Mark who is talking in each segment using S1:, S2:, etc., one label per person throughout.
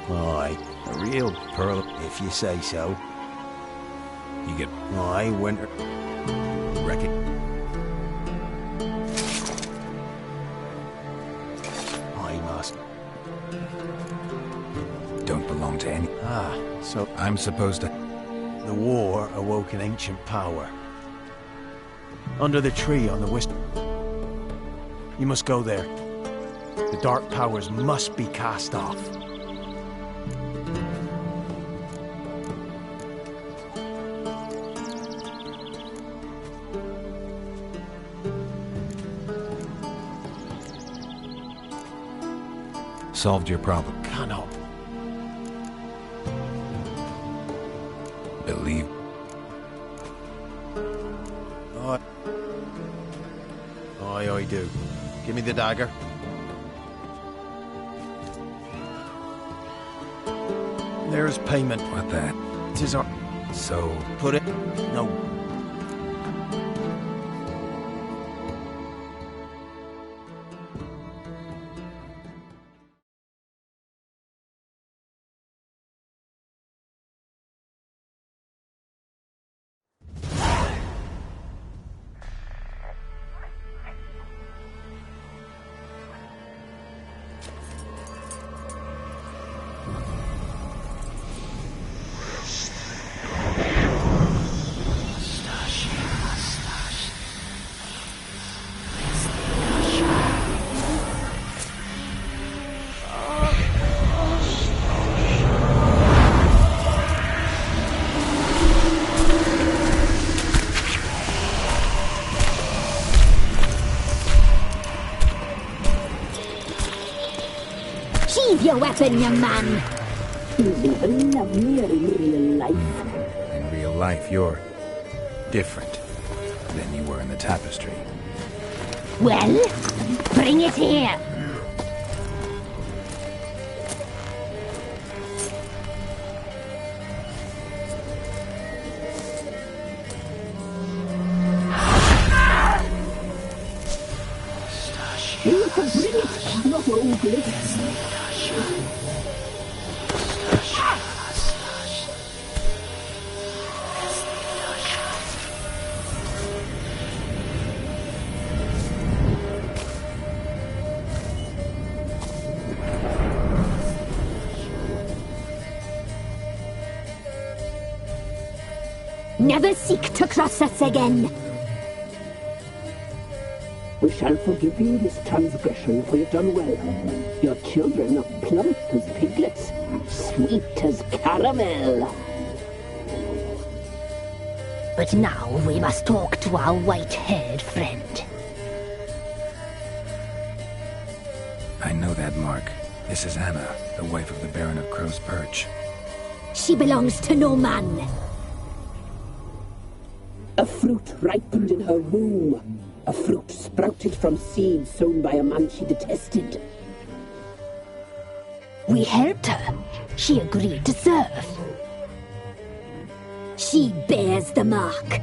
S1: Aye, a real pearl, if you say so.
S2: You get...
S1: Aye, winter.
S2: Reckon...
S1: I must.
S2: Don't belong to any...
S1: Ah, so...
S2: I'm supposed to...
S1: The war awoke an ancient power. Under the tree on the west... You must go there. The dark powers must be cast off.
S2: Solved your problem.
S1: Cannot.
S2: Believe.
S1: Aye, I do. Give me the dagger. There's payment.
S2: What that?
S1: 'Tis our...
S2: So...
S1: Put it... No.
S3: Sheathe your weapon, young man!
S4: You've been a lovely in real life.
S2: In real life, you're... different than you were in the tapestry.
S3: Well, bring it here!
S4: You can bring it, not ugly.
S3: Never seek to cross us again!
S4: We shall forgive you this transgression, for you've done well. Your children are plump as piglets, sweet as caramel.
S3: But now we must talk to our white-haired friend.
S2: I know that mark. This is Anna, the wife of the Baron of Crow's Perch.
S3: She belongs to no man.
S4: A fruit ripened in her womb. A fruit sprouted from seeds sown by a man she detested.
S3: We helped her. She agreed to serve. She bears the mark.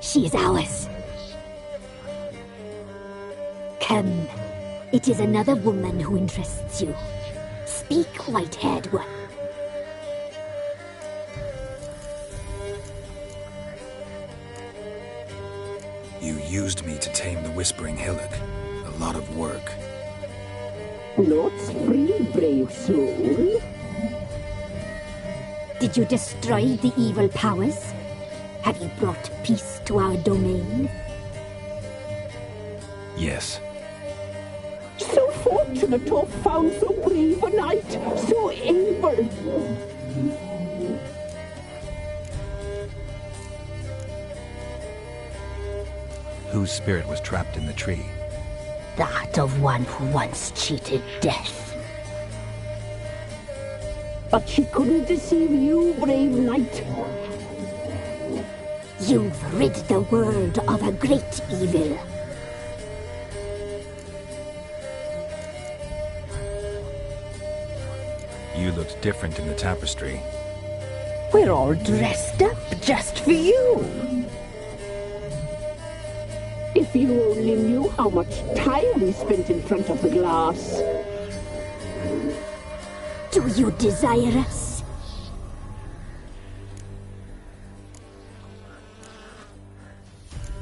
S3: She is ours. Come. It is another woman who interests you. Speak, white-haired one.
S2: You used me to tame the Whispering Hillock. A lot of work.
S4: Not free, brave soul.
S3: Did you destroy the evil powers? Have you brought peace to our domain?
S2: Yes.
S4: So fortunate to have found so brave a knight, so able.
S2: Whose spirit was trapped in the tree?
S3: That of one who once cheated death.
S4: But she couldn't deceive you, brave knight.
S3: You've rid the world of a great evil.
S2: You looked different in the tapestry.
S4: We're all dressed up just for you. If If you only knew how much time we spent in front of the glass.
S3: Do you desire us?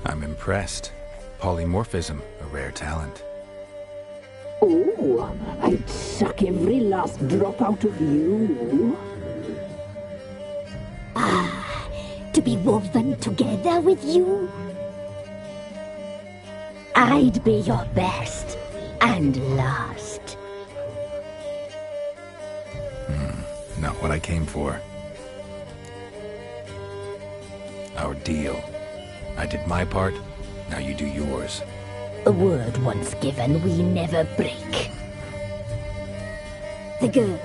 S2: I'm impressed. Polymorphism, a rare talent.
S4: Oh, I'd suck every last drop out of you.
S3: To be woven together with you? I'd be your best and last.
S2: Not what I came for. Our deal. I did my part, now you do yours.
S3: A word once given, we never break. The girl.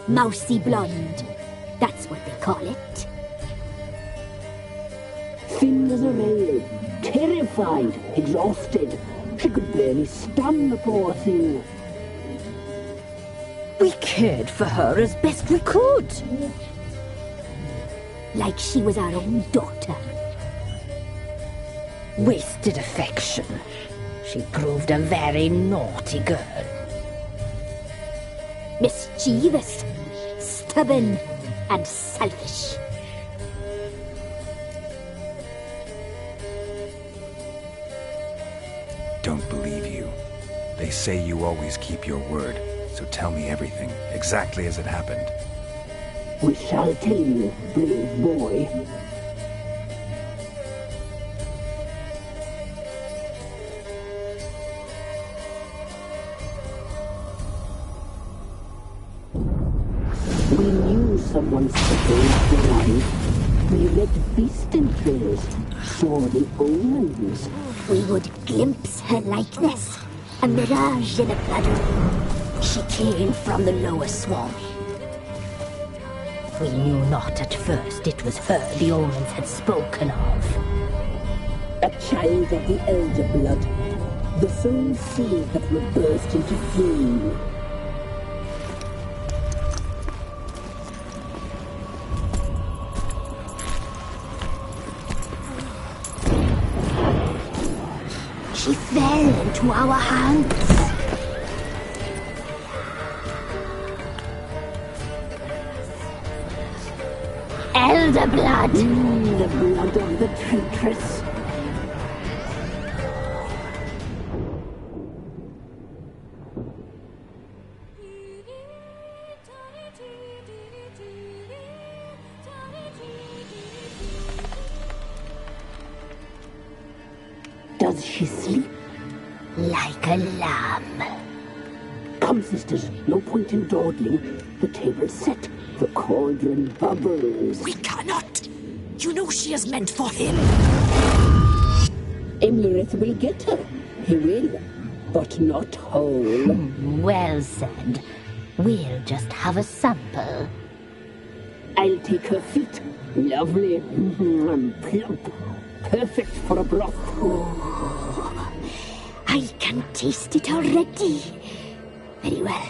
S3: Mousy blonde. That's what they call it.
S4: Thin as a rail, terrified, exhausted. She could barely stand, the poor thing.
S3: We cared for her as best we could. Like she was our own daughter. Wasted affection. She proved a very naughty girl. Mischievous, stubborn, and selfish.
S2: Don't believe you. They say you always keep your word, so tell me everything, exactly as it happened.
S4: We shall tell you, brave boy. We knew someone special was alive. We read beast entrails, saw the omens.
S3: We would glimpse her likeness, a mirage in a blood. She came from the lower swamp. We knew not at first it was her the omens had spoken of.
S4: A child of the elder blood, the soul seed that will burst into flame.
S3: She fell into our hands. Elder blood!
S4: The blood of the traitress. Does she sleep?
S3: Like a lamb.
S4: Come, sisters, no point in dawdling. The table's set. The cauldron bubbles.
S5: We cannot! You know she is meant for him!
S4: Imlerith will get her. He will, but not whole.
S3: Well said. We'll just have a sample.
S4: I'll take her feet. Lovely and plump. Perfect for a broth.
S3: I can taste it already. Very well.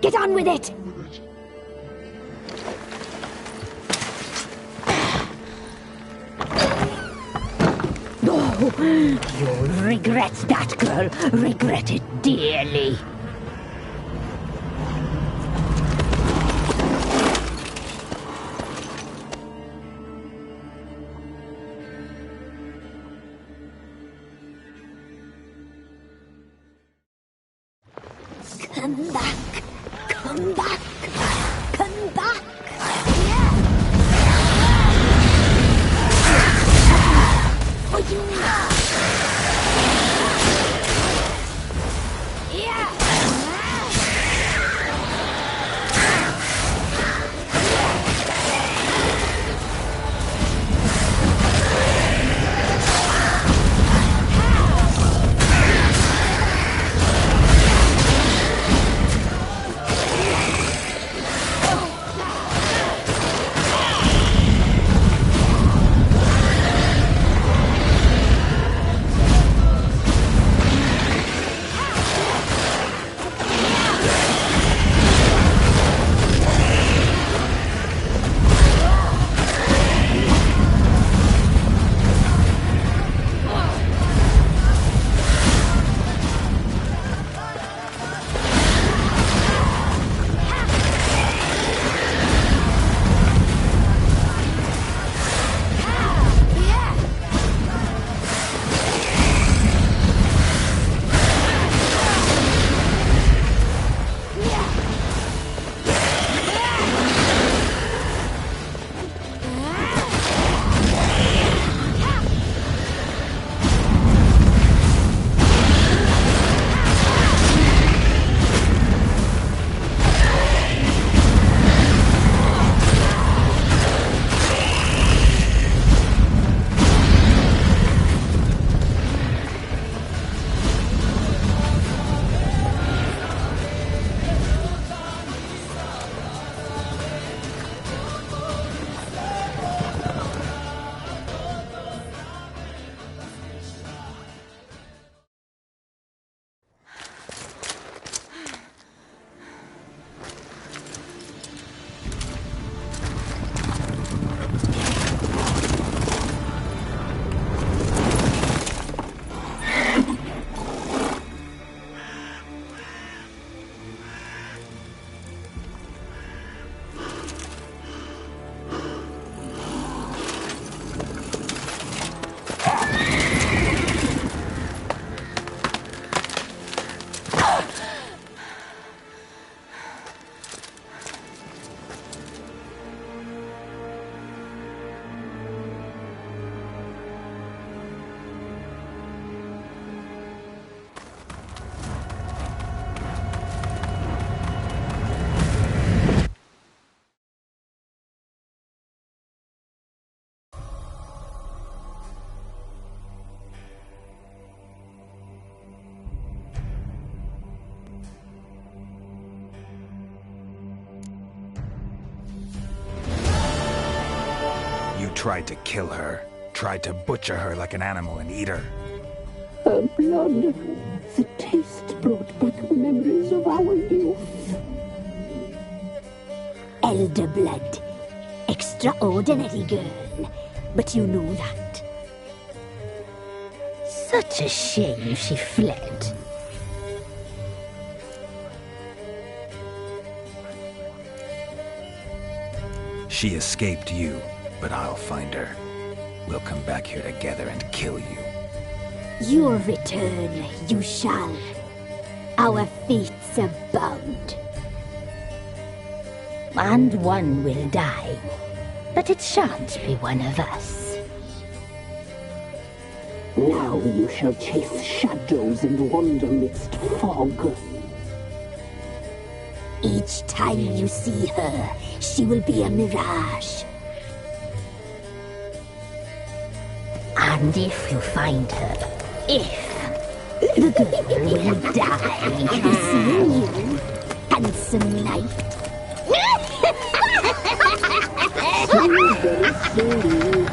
S3: Get on with it! You'll regret that, girl. Regret it dearly. Come back. Come back. Come back. For you.
S2: tried to kill her. Tried to butcher her like an animal and eat her.
S4: Her blood. The taste brought back memories of our youth.
S3: Elder blood. Extraordinary girl. But you know that. Such a shame she fled.
S2: She escaped you, but I'll find her. We'll come back here together and kill you.
S3: Your return, you shall. Our fates are bound. And one will die, but it shan't be one of us.
S4: Now you shall chase shadows and wander midst fog.
S3: Each time you see her, she will be a mirage. And if you find her, the girl will die, seeing you, handsome knight.
S4: Very slowly.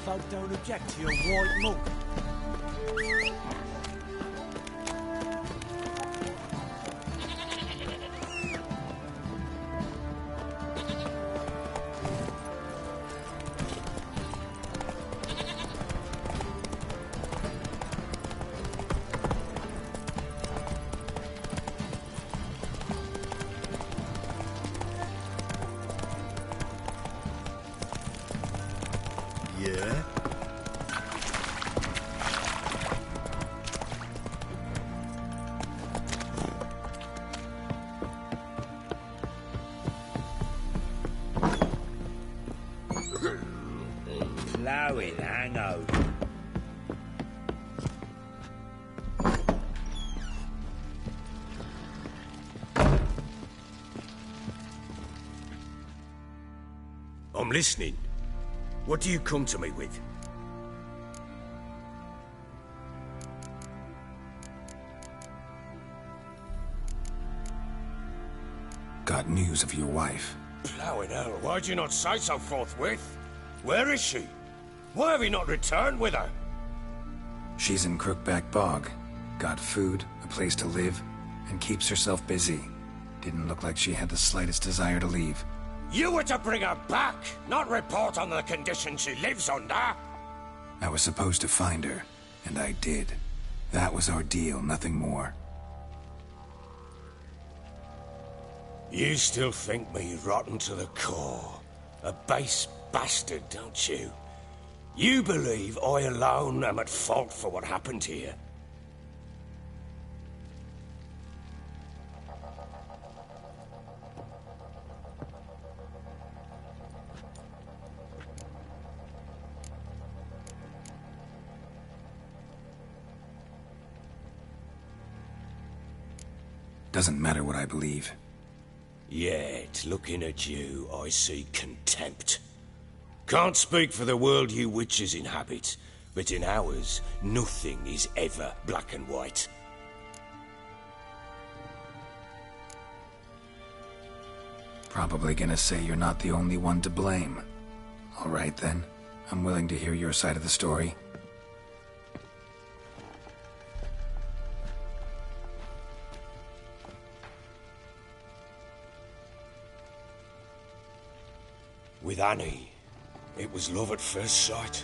S1: Folk don't object to your white monk. Yeah?
S6: Flowing hangover.
S7: I'm listening. What do you come to me with?
S2: Got news of your wife.
S7: Plowing hell, why'd you not say so forthwith? Where is she? Why have you not returned with her?
S2: She's in Crookback Bog. Got food, a place to live, and keeps herself busy. Didn't look like she had the slightest desire to leave.
S7: You were to bring her back, not report on the conditions she lives under.
S2: I was supposed to find her, and I did. That was our deal, nothing more.
S7: You still think me rotten to the core. A base bastard, don't you? You believe I alone am at fault for what happened here.
S2: Doesn't matter what I believe.
S7: Yet, looking at you, I see contempt. Can't speak for the world you witches inhabit, but in ours, nothing is ever black and white.
S2: Probably gonna say you're not the only one to blame. All right then, I'm willing to hear your side of the story.
S7: With Annie, it was love at first sight.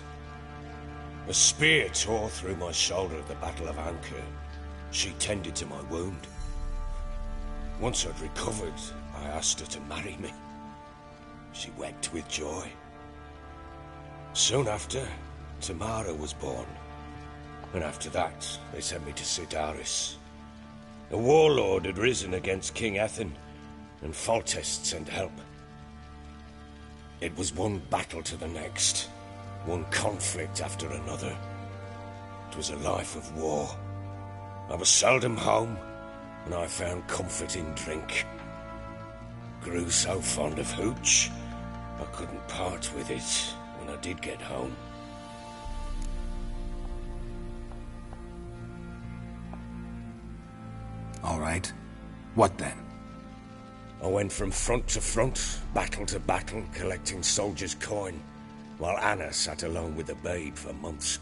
S7: A spear tore through my shoulder at the Battle of Anchor. She tended to my wound. Once I'd recovered, I asked her to marry me. She wept with joy. Soon after, Tamara was born. And after that, they sent me to Sidaris. A warlord had risen against King Ethan, and Foltest sent help. It was one battle to the next, one conflict after another. It was a life of war. I was seldom home, and I found comfort in drink. Grew so fond of hooch, I couldn't part with it when I did get home.
S2: All right. What then?
S7: I went from front to front, battle to battle, collecting soldiers' coin, while Anna sat alone with the babe for months.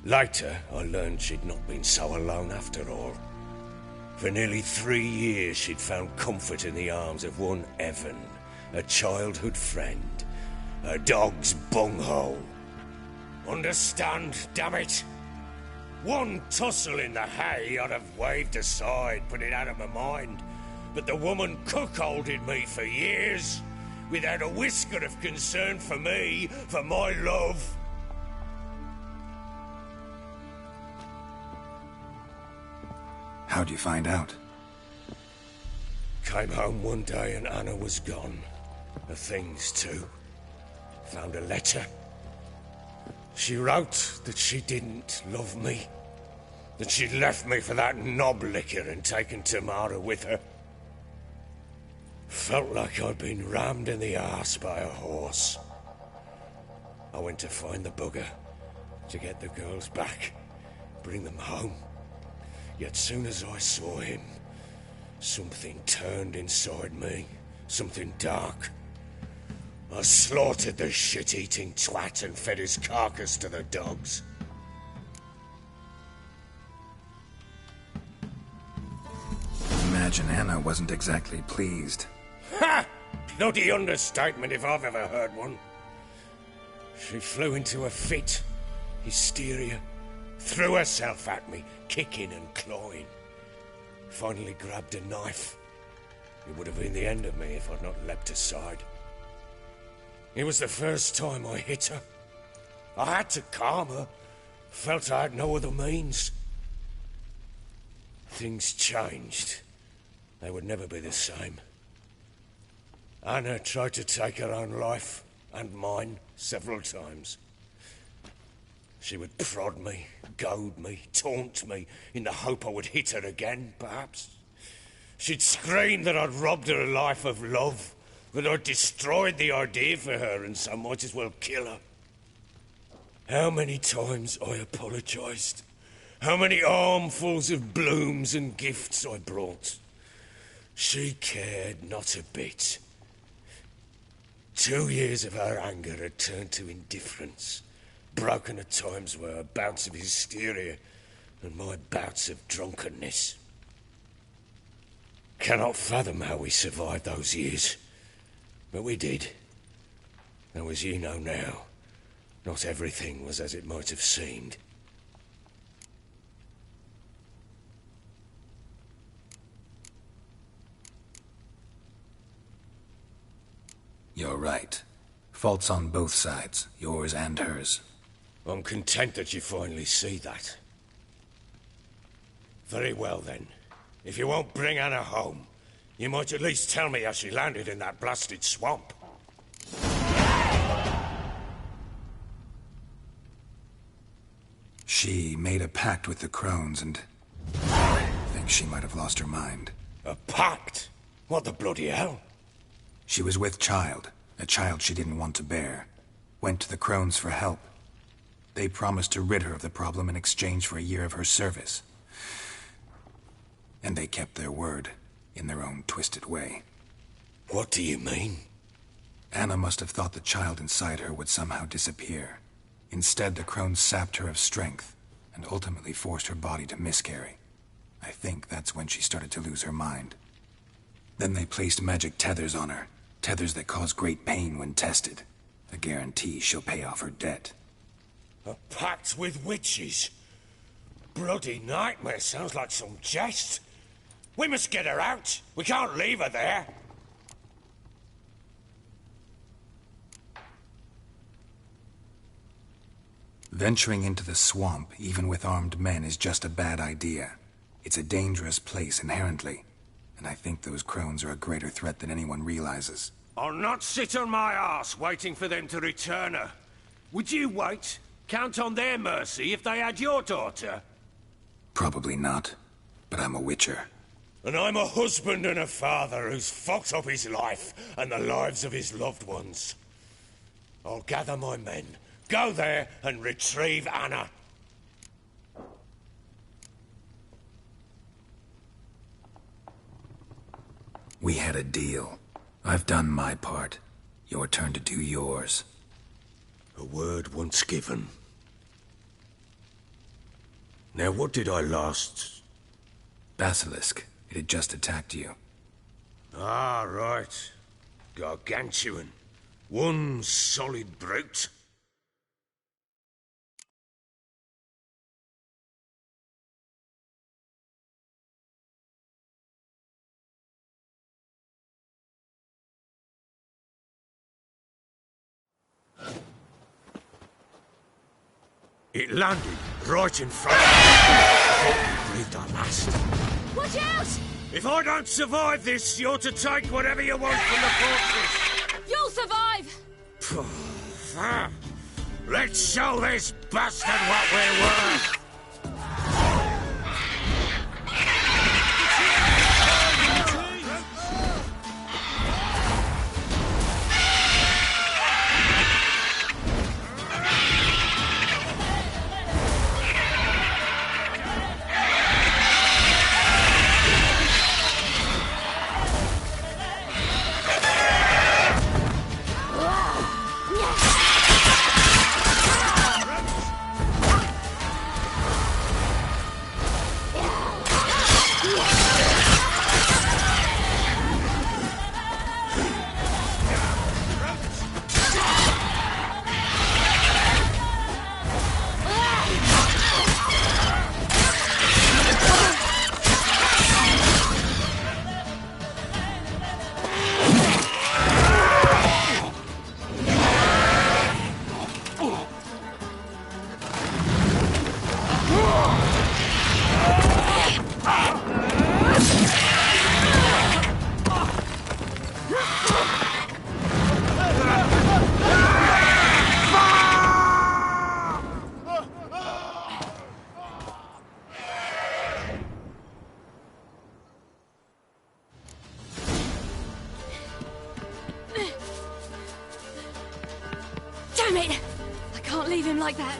S7: Later, I learned she'd not been so alone after all. For nearly 3 years, she'd found comfort in the arms of one Evan, a childhood friend, a dog's bunghole. Understand, damn it? One tussle in the hay I'd have waved aside, put it out of my mind. But the woman cuckolded me for years, without a whisker of concern for me, for my love.
S2: How'd you find out?
S7: Came home one day and Anna was gone. Her things too. Found a letter. She wrote that she didn't love me. That she'd left me for that knob licker and taken Tamara with her. Felt like I'd been rammed in the arse by a horse. I went to find the bugger, to get the girls back, bring them home. Yet soon as I saw him, something turned inside me, something dark. I slaughtered the shit-eating twat and fed his carcass to the dogs.
S2: Imagine Anna wasn't exactly pleased.
S7: Ha! Bloody understatement if I've ever heard one. She flew into a fit, hysteria, threw herself at me, kicking and clawing. Finally grabbed a knife. It would have been the end of me if I'd not leapt aside. It was the first time I hit her. I had to calm her. Felt I had no other means. Things changed. They would never be the same. Anna tried to take her own life, and mine, several times. She would prod me, goad me, taunt me, in the hope I would hit her again, perhaps. She'd scream that I'd robbed her a life of love, that I'd destroyed the idea for her, and so might as well kill her. How many times I apologized. How many armfuls of blooms and gifts I brought. She cared not a bit. 2 years of her anger had turned to indifference, broken at times were her bouts of hysteria and my bouts of drunkenness. Cannot fathom how we survived those years, but we did. Though as you know now, not everything was as it might have seemed.
S2: You're right. Faults on both sides, yours and hers.
S7: I'm content that you finally see that. Very well then. If you won't bring Anna home, you might at least tell me how she landed in that blasted swamp.
S2: She made a pact with the crones and I think she might have lost her mind.
S7: A pact? What the bloody hell?
S2: She was with child, a child she didn't want to bear. Went to the crones for help. They promised to rid her of the problem in exchange for a year of her service. And they kept their word, in their own twisted way.
S7: What do you mean?
S2: Anna must have thought the child inside her would somehow disappear. Instead, the crones sapped her of strength, and ultimately forced her body to miscarry. I think that's when she started to lose her mind. Then they placed magic tethers on her, tethers that cause great pain when tested. A guarantee she'll pay off her debt.
S7: A pact with witches? Bloody nightmare, sounds like some jest. We must get her out. We can't leave her there.
S2: Venturing into the swamp, even with armed men, is just a bad idea. It's a dangerous place inherently, and I think those crones are a greater threat than anyone realizes.
S7: I'll not sit on my arse waiting for them to return her. Would you wait? Count on their mercy if they had your daughter?
S2: Probably not, but I'm a witcher.
S7: And I'm a husband and a father who's fucked up his life and the lives of his loved ones. I'll gather my men, go there and retrieve Anna.
S2: We had a deal. I've done my part. Your turn to do yours.
S7: A word once given. Now what did I last...
S2: Basilisk. It had just attacked you.
S7: Ah, right. Gargantuan. One solid brute. It landed right in front of me. Breathed our last.
S5: Watch out!
S7: If I don't survive this, you're to take whatever you want from the fortress.
S5: You'll survive!
S7: Let's show this bastard what we're worth.
S5: Damn it! I can't leave him like that.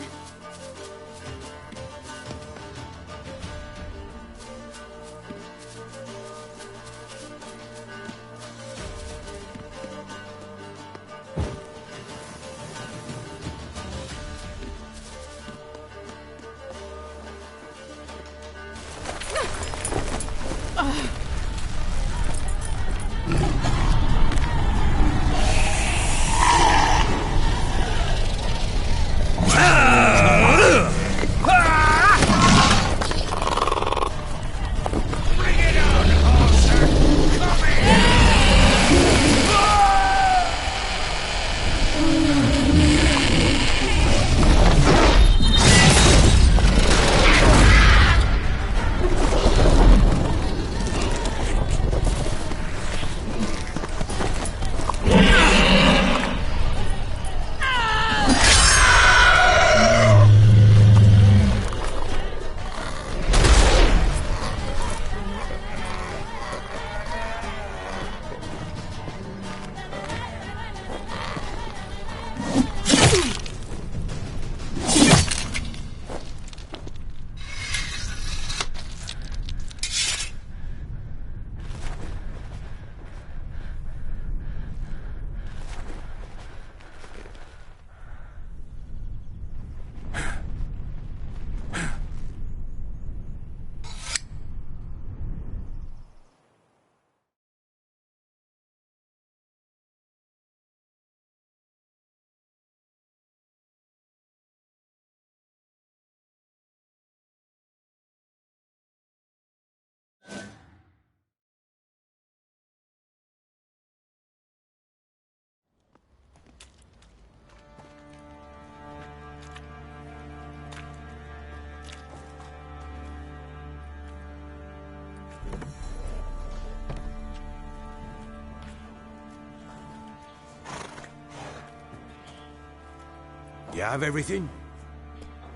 S7: You have everything?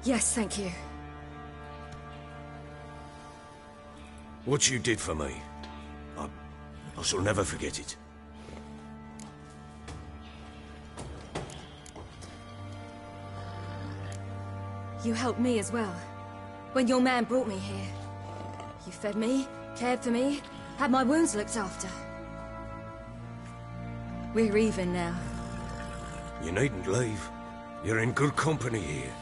S5: Yes, thank you.
S7: What you did for me, I shall never forget it.
S5: You helped me as well. When your man brought me here. You fed me, cared for me, had my wounds looked after. We're even now.
S7: You needn't leave. You're in good company here.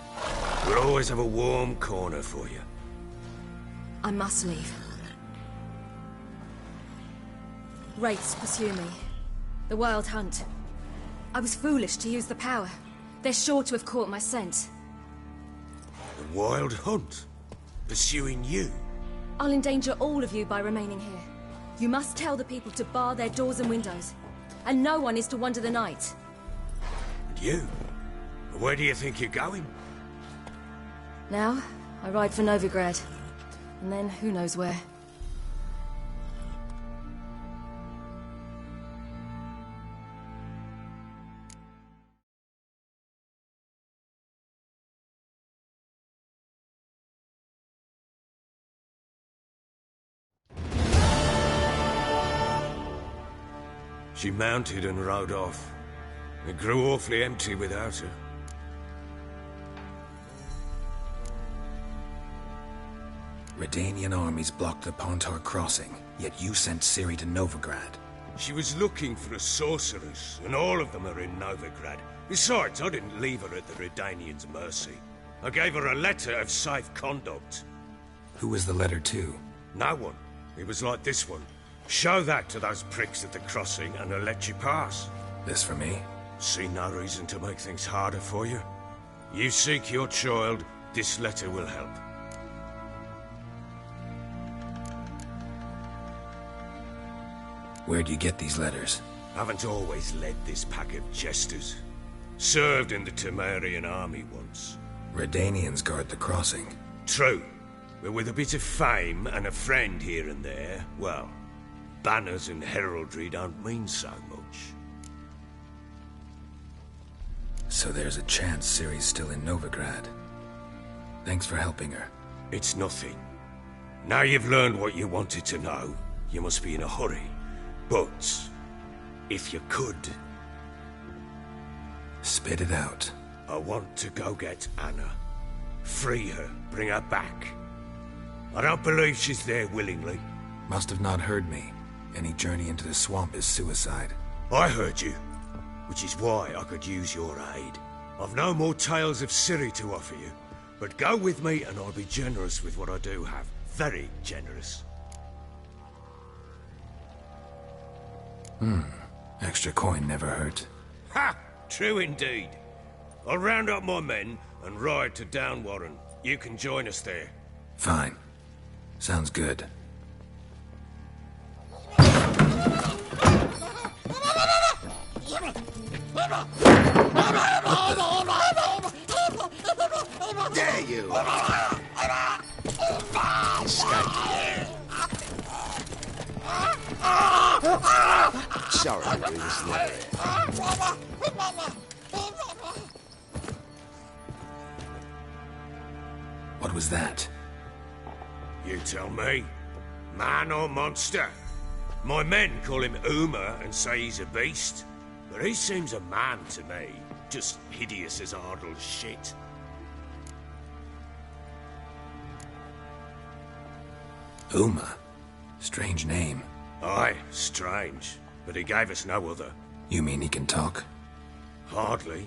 S7: We'll always have a warm corner for you.
S5: I must leave. Wraiths pursue me. The Wild Hunt. I was foolish to use the power. They're sure to have caught my scent.
S7: The Wild Hunt? Pursuing you?
S5: I'll endanger all of you by remaining here. You must tell the people to bar their doors and windows. And no one is to wander the night.
S7: And you? Where do you think you're going?
S5: Now, I ride for Novigrad. And then, who knows where.
S7: She mounted and rode off. It grew awfully empty without her.
S2: Redanian armies blocked the Pontar crossing, yet you sent Ciri to Novigrad.
S7: She was looking for a sorceress, and all of them are in Novigrad. Besides, I didn't leave her at the Redanians' mercy. I gave her a letter of safe conduct.
S2: Who was the letter to?
S7: No one. It was like this one. Show that to those pricks at the crossing, and they'll let you pass.
S2: This for me?
S7: See no reason to make things harder for you. You seek your child, this letter will help.
S2: Where'd you get these letters?
S7: Haven't always led this pack of jesters. Served in the Temerian army once.
S2: Redanians guard the crossing.
S7: True. But with a bit of fame and a friend here and there, well, banners and heraldry don't mean so much.
S2: So there's a chance Ciri's still in Novigrad. Thanks for helping her.
S7: It's nothing. Now you've learned what you wanted to know, you must be in a hurry. But, if you could...
S2: Spit it out.
S7: I want to go get Anna. Free her, bring her back. I don't believe she's there willingly.
S2: Must have not heard me. Any journey into the swamp is suicide.
S7: I heard you, which is why I could use your aid. I've no more tales of Ciri to offer you, but go with me and I'll be generous with what I do have. Very generous.
S2: Extra coin never hurt.
S7: Ha! True indeed. I'll round up my men and ride to Downwarren. You can join us there.
S2: Fine. Sounds good.
S7: Dare you!
S1: Sorry, we was never here.
S2: What was that?
S7: You tell me. Man or monster? My men call him Uma and say he's a beast. But he seems a man to me. Just hideous as Ardle's shit.
S2: Uma? Strange name.
S7: Aye, strange. But he gave us no other.
S2: You mean he can talk?
S7: Hardly.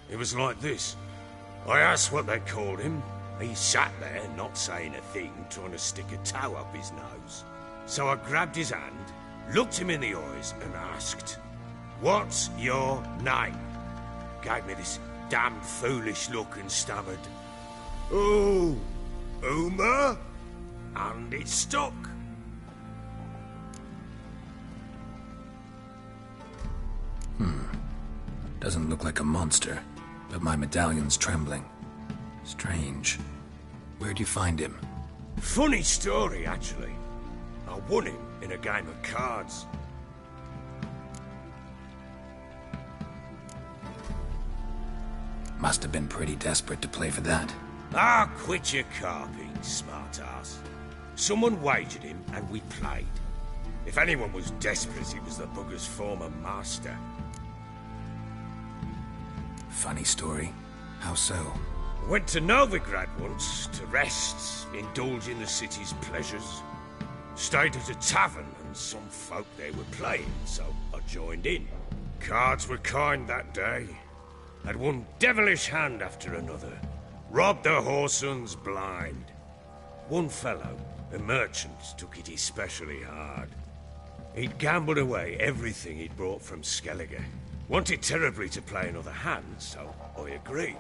S7: It was like this. I asked what they called him. He sat there, not saying a thing, trying to stick a toe up his nose. So I grabbed his hand, looked him in the eyes, and asked, "What's your name?" Gave me this damn foolish look and stammered, "Oh, Uma?" And it stuck.
S2: Doesn't look like a monster, but my medallion's trembling. Strange. Where'd you find him?
S7: Funny story, actually. I won him in a game of cards.
S2: Must have been pretty desperate to play for that.
S7: Ah, quit your carping, smart-ass. Someone wagered him, and we played. If anyone was desperate, it was the bugger's former master.
S2: Funny story. How so?
S7: Went to Novigrad once, to rest, indulge in the city's pleasures. Stayed at a tavern, and some folk there were playing, so I joined in. Cards were kind that day. Had one devilish hand after another. Robbed the whoresun's blind. One fellow, a merchant, took it especially hard. He'd gambled away everything he'd brought from Skellige. Wanted terribly to play another hand, so I agreed.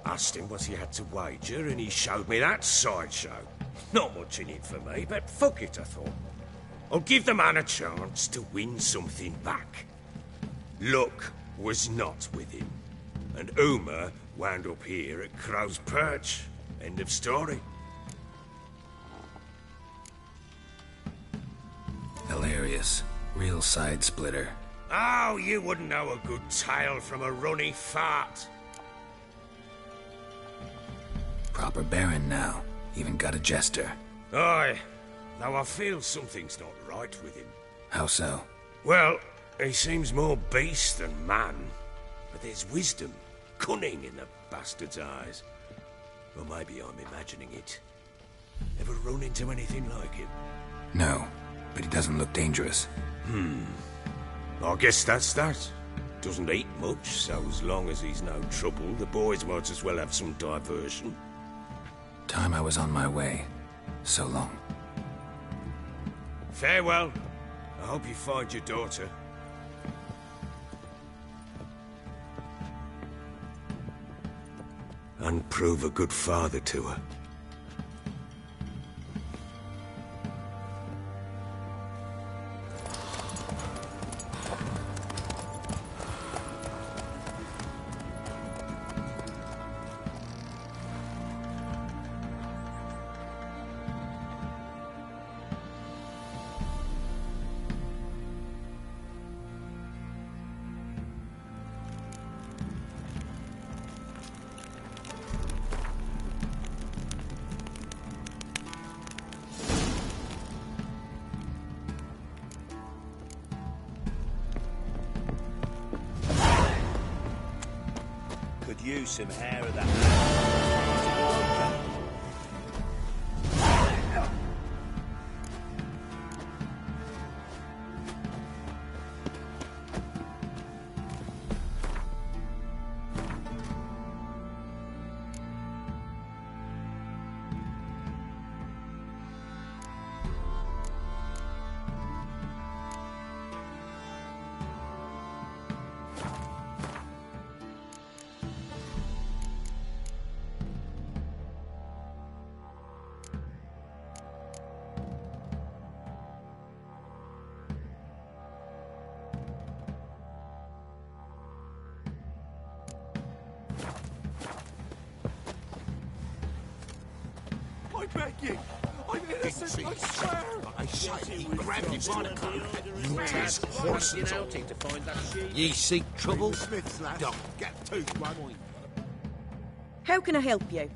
S7: Asked him what he had to wager, and he showed me that sideshow. Not much in it for me, but fuck it, I thought. I'll give the man a chance to win something back. Luck was not with him, and Uma wound up here at Crow's Perch. End of story.
S2: Hilarious. Real side splitter.
S7: Oh, you wouldn't know a good tale from a runny fart.
S2: Proper baron now. Even got a jester.
S7: Aye. Though I feel something's not right with him.
S2: How so?
S7: Well, he seems more beast than man. But there's wisdom, cunning in the bastard's eyes. Or maybe I'm imagining it. Ever run into anything like him?
S2: No, but he doesn't look dangerous.
S7: I guess that's that. Doesn't eat much, so as long as he's no trouble, the boys might as well have some diversion.
S2: Time I was on my way. So long.
S7: Farewell. I hope you find your daughter. And prove a good father to her.
S6: Could use some hair of that.
S8: I beg you! I'm innocent, I swear!
S9: I say he grabbed him by the collar. You test horses on. Ye seek trouble? Don't get too worried.
S10: How can I help you?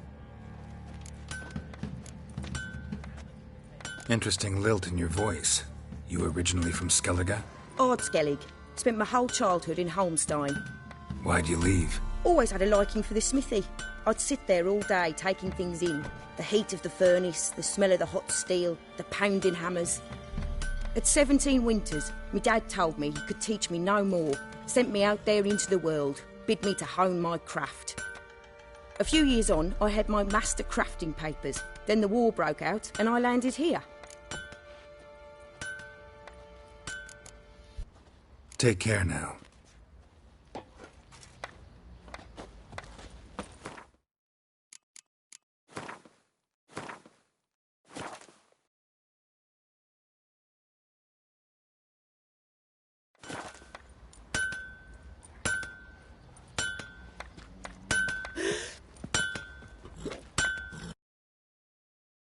S2: Interesting lilt in your voice. You originally from Skellige?
S10: Ardskellig. Spent my whole childhood in Holmstein.
S2: Why'd you leave?
S10: Always had a liking for the smithy. I'd sit there all day taking things in. The heat of the furnace, the smell of the hot steel, the pounding hammers. At 17 winters, my dad told me he could teach me no more. Sent me out there into the world, bid me to hone my craft. A few years on, I had my master crafting papers. Then the war broke out and I landed here.
S2: Take care now.